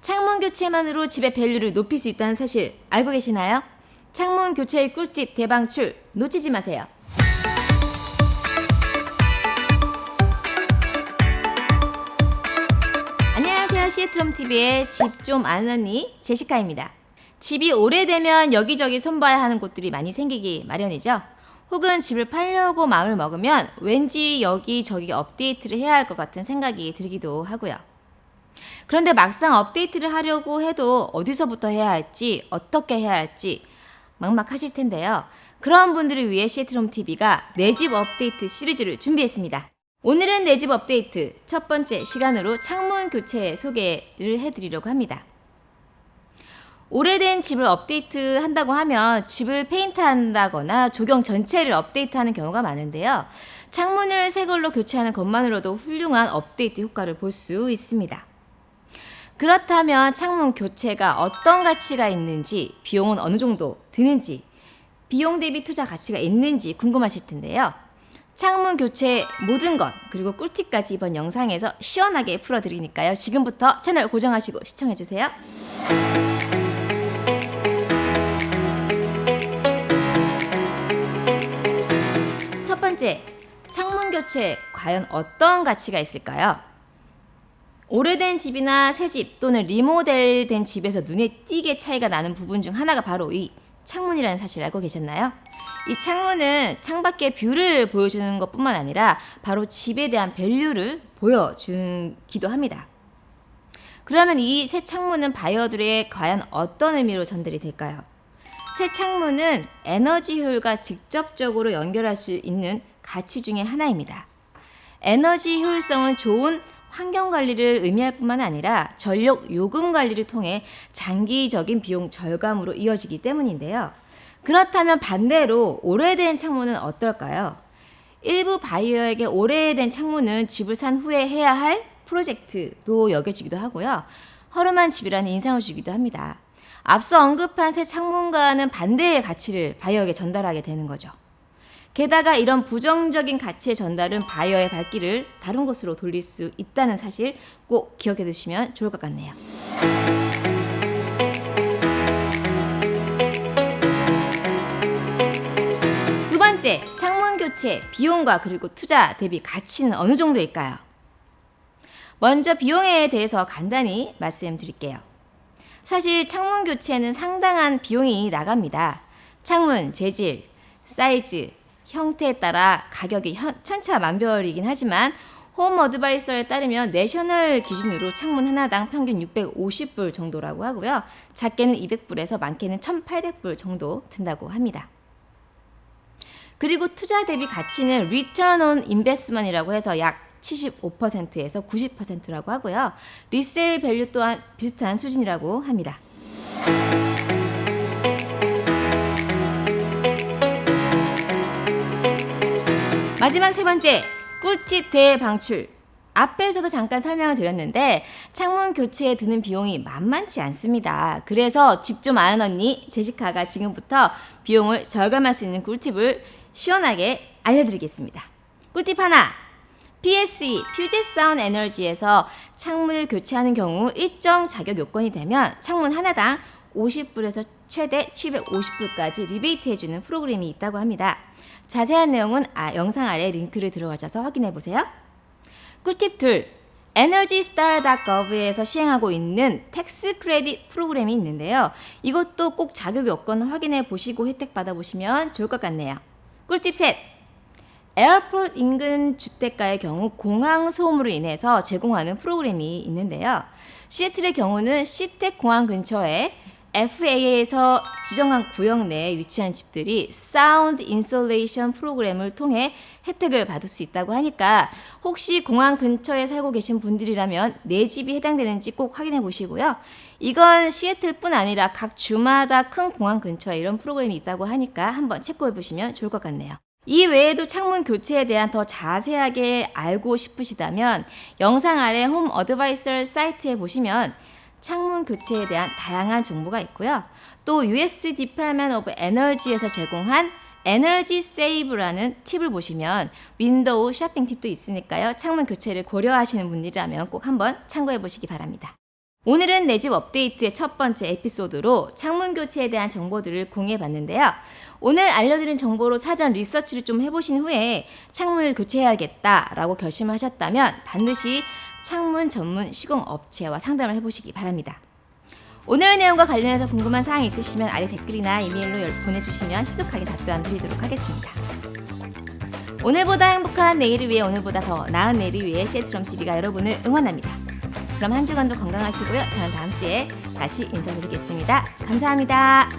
창문 교체만으로 집의 밸류를 높일 수 있다는 사실 알고 계시나요? 창문 교체의 꿀팁 대방출 놓치지 마세요. 안녕하세요. 시애트럼TV의 집 좀 아는 언니 제시카입니다. 집이 오래되면 여기저기 손봐야 하는 곳들이 많이 생기기 마련이죠. 혹은 집을 팔려고 마음을 먹으면 왠지 여기저기 업데이트를 해야 할 것 같은 생각이 들기도 하고요. 그런데 막상 업데이트를 하려고 해도 어디서부터 해야 할지 어떻게 해야 할지 막막하실 텐데요. 그런 분들을 위해 시애트럼TV가 내 집 업데이트 시리즈를 준비했습니다. 오늘은 내 집 업데이트 첫 번째 시간으로 창문 교체 소개를 해드리려고 합니다. 오래된 집을 업데이트 한다고 하면 집을 페인트 한다거나 조경 전체를 업데이트하는 경우가 많은데요. 창문을 새 걸로 교체하는 것만으로도 훌륭한 업데이트 효과를 볼 수 있습니다. 그렇다면 창문 교체가 어떤 가치가 있는지, 비용은 어느 정도 드는지, 비용 대비 투자 가치가 있는지 궁금하실 텐데요. 창문 교체의 모든 것, 그리고 꿀팁까지 이번 영상에서 시원하게 풀어드리니까요. 지금부터 채널 고정하시고 시청해주세요. 첫 번째, 창문 교체에 과연 어떤 가치가 있을까요? 오래된 집이나 새집 또는 리모델된 집에서 눈에 띄게 차이가 나는 부분 중 하나가 바로 이 창문이라는 사실을 알고 계셨나요? 이 창문은 창밖의 뷰를 보여주는 것뿐만 아니라 바로 집에 대한 밸류를 보여주기도 합니다. 그러면 이 새 창문은 바이어들에게 과연 어떤 의미로 전달이 될까요? 새 창문은 에너지 효율과 직접적으로 연결할 수 있는 가치 중에 하나입니다. 에너지 효율성은 좋은 환경 관리를 의미할 뿐만 아니라 전력 요금 관리를 통해 장기적인 비용 절감으로 이어지기 때문인데요. 그렇다면 반대로 오래된 창문은 어떨까요? 일부 바이어에게 오래된 창문은 집을 산 후에 해야 할 프로젝트도 여겨지기도 하고요. 허름한 집이라는 인상을 주기도 합니다. 앞서 언급한 새 창문과는 반대의 가치를 바이어에게 전달하게 되는 거죠. 게다가 이런 부정적인 가치의 전달은 바이어의 발길을 다른 곳으로 돌릴 수 있다는 사실 꼭 기억해 두시면 좋을 것 같네요. 두 번째, 창문 교체 비용과 그리고 투자 대비 가치는 어느 정도일까요? 먼저 비용에 대해서 간단히 말씀드릴게요. 사실 창문 교체는 상당한 비용이 나갑니다. 창문 재질, 사이즈, 형태에 따라 가격이 천차만별이긴 하지만 홈 어드바이서에 따르면 내셔널 기준으로 창문 하나당 평균 650불 정도라고 하고요. 작게는 200불에서 많게는 1800불 정도 든다고 합니다. 그리고 투자 대비 가치는 Return on Investment이라고 해서 약 75%에서 90%라고 하고요. 리세일 밸류 또한 비슷한 수준이라고 합니다. 마지막 세 번째, 꿀팁 대방출. 앞에서도 잠깐 설명을 드렸는데 창문 교체에 드는 비용이 만만치 않습니다. 그래서 집 좀 아는 언니 제시카가 지금부터 비용을 절감할 수 있는 꿀팁을 시원하게 알려드리겠습니다. 꿀팁 하나, PSE, 퓨지 사운드 에너지에서 창문을 교체하는 경우 일정 자격 요건이 되면 창문 하나당 50불에서 최대 750불까지 리베이트 해주는 프로그램이 있다고 합니다. 자세한 내용은 영상 아래 링크를 들어가셔서 확인해 보세요. 꿀팁 둘, energystar.gov에서 시행하고 있는 텍스 크레딧 프로그램이 있는데요. 이것도 꼭 자격 요건 확인해 보시고 혜택 받아보시면 좋을 것 같네요. 꿀팁 셋, 에어포트 인근 주택가의 경우 공항 소음으로 인해서 제공하는 프로그램이 있는데요. 시애틀의 경우는 시텍 공항 근처에 FAA에서 지정한 구역 내에 위치한 집들이 사운드 인솔레이션 프로그램을 통해 혜택을 받을 수 있다고 하니까 혹시 공항 근처에 살고 계신 분들이라면 내 집이 해당되는지 꼭 확인해 보시고요. 이건 시애틀뿐 아니라 각 주마다 큰 공항 근처에 이런 프로그램이 있다고 하니까 한번 체크해 보시면 좋을 것 같네요. 이 외에도 창문 교체에 대한 더 자세하게 알고 싶으시다면 영상 아래 홈 어드바이서 사이트에 보시면 창문 교체에 대한 다양한 정보가 있고요. 또 US Department of Energy에서 제공한 에너지 세이브라는 팁을 보시면 윈도우 쇼핑 팁도 있으니까요. 창문 교체를 고려하시는 분들이라면 꼭 한번 참고해 보시기 바랍니다. 오늘은 내 집 업데이트의 첫 번째 에피소드로 창문 교체에 대한 정보들을 공유해봤는데요. 오늘 알려드린 정보로 사전 리서치를 좀 해보신 후에 창문을 교체해야겠다라고 결심을 하셨다면 반드시 창문 전문 시공업체와 상담을 해보시기 바랍니다. 오늘의 내용과 관련해서 궁금한 사항이 있으시면 아래 댓글이나 이메일로 보내주시면 신속하게 답변 드리도록 하겠습니다. 오늘보다 행복한 내일을 위해 오늘보다 더 나은 내일을 위해 시애틀홈TV가 여러분을 응원합니다. 그럼 한 주간도 건강하시고요. 저는 다음 주에 다시 인사드리겠습니다. 감사합니다.